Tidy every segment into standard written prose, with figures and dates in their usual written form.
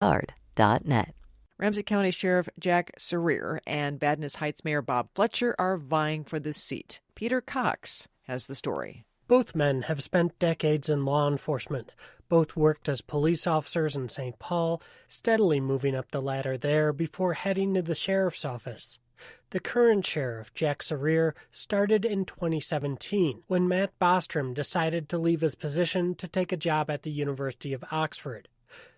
Ramseycounty.net. Ramsey County Sheriff Jack Serier and Vadnais Heights Mayor Bob Fletcher are vying for this seat. Peter Cox has the story. Both men have spent decades in law enforcement. Both worked as police officers in St. Paul, steadily moving up the ladder there before heading to the sheriff's office. The current sheriff, Jack Serier, started in 2017 when Matt Bostrom decided to leave his position to take a job at the University of Oxford.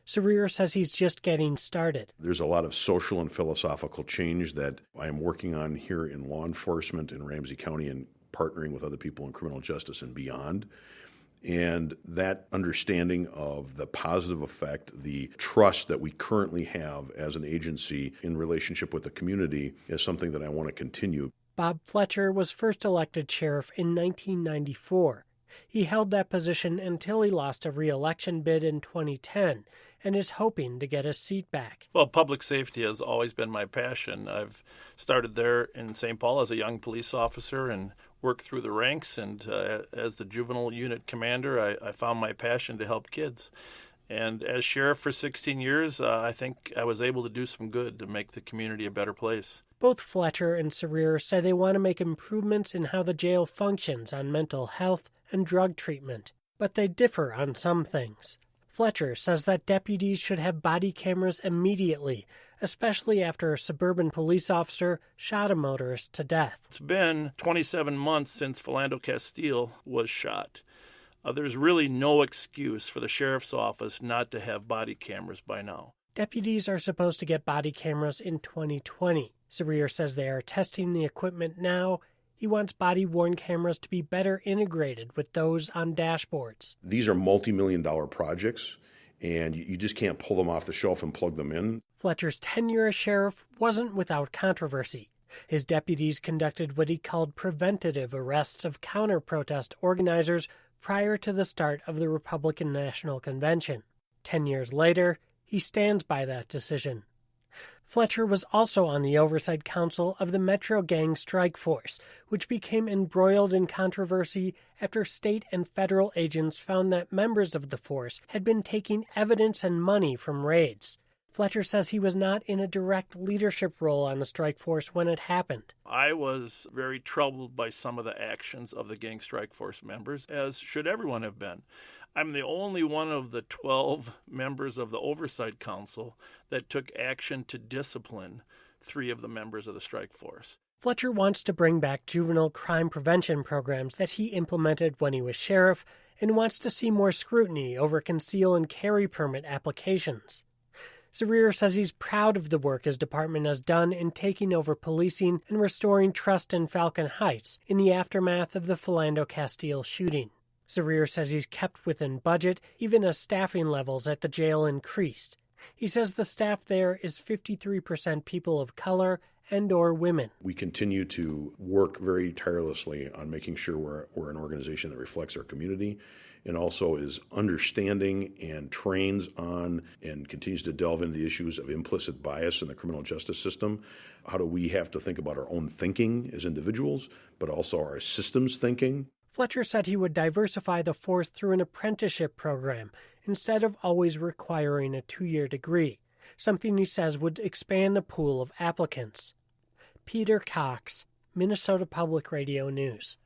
Serier says he's just getting started. There's a lot of social and philosophical change that I am working on here in law enforcement in Ramsey County and partnering with other people in criminal justice and beyond. And that understanding of the positive effect, the trust that we currently have as an agency in relationship with the community is something that I want to continue. Bob Fletcher was first elected sheriff in 1994. He held that position until he lost a re-election bid in 2010 and is hoping to get his seat back. Well, public safety has always been my passion. I've started there in St. Paul as a young police officer and worked through the ranks. And as the juvenile unit commander, I found my passion to help kids. And as sheriff for 16 years, I think I was able to do some good to make the community a better place. Both Fletcher and Serier say they want to make improvements in how the jail functions on mental health and drug treatment, but they differ on some things. Fletcher says that deputies should have body cameras immediately, especially after a suburban police officer shot a motorist to death. It's been 27 months since Philando Castile was shot. There's really no excuse for the sheriff's office not to have body cameras by now. Deputies are supposed to get body cameras in 2020. Serier says they are testing the equipment now. He wants body-worn cameras to be better integrated with those on dashboards. These are multi-million-dollar projects, and you just can't pull them off the shelf and plug them in. Fletcher's tenure as sheriff wasn't without controversy. His deputies conducted what he called preventative arrests of counter-protest organizers prior to the start of the Republican National Convention. 10 years later, he stands by that decision. Fletcher was also on the Oversight Council of the Metro Gang Strike Force, which became embroiled in controversy after state and federal agents found that members of the force had been taking evidence and money from raids. Fletcher says he was not in a direct leadership role on the strike force when it happened. I was very troubled by some of the actions of the gang strike force members, as should everyone have been. I'm the only one of the 12 members of the Oversight Council that took action to discipline 3 of the members of the strike force. Fletcher wants to bring back juvenile crime prevention programs that he implemented when he was sheriff and wants to see more scrutiny over conceal and carry permit applications. Serier says he's proud of the work his department has done in taking over policing and restoring trust in Falcon Heights in the aftermath of the Philando Castile shooting. Serier says he's kept within budget, even as staffing levels at the jail increased. He says the staff there is 53% people of color and/or women. We continue to work very tirelessly on making sure we're an organization that reflects our community and also is understanding and trains on and continues to delve into the issues of implicit bias in the criminal justice system. How do we have to think about our own thinking as individuals, but also our systems thinking? Fletcher said he would diversify the force through an apprenticeship program instead of always requiring a 2-year degree, something he says would expand the pool of applicants. Peter Cox, Minnesota Public Radio News.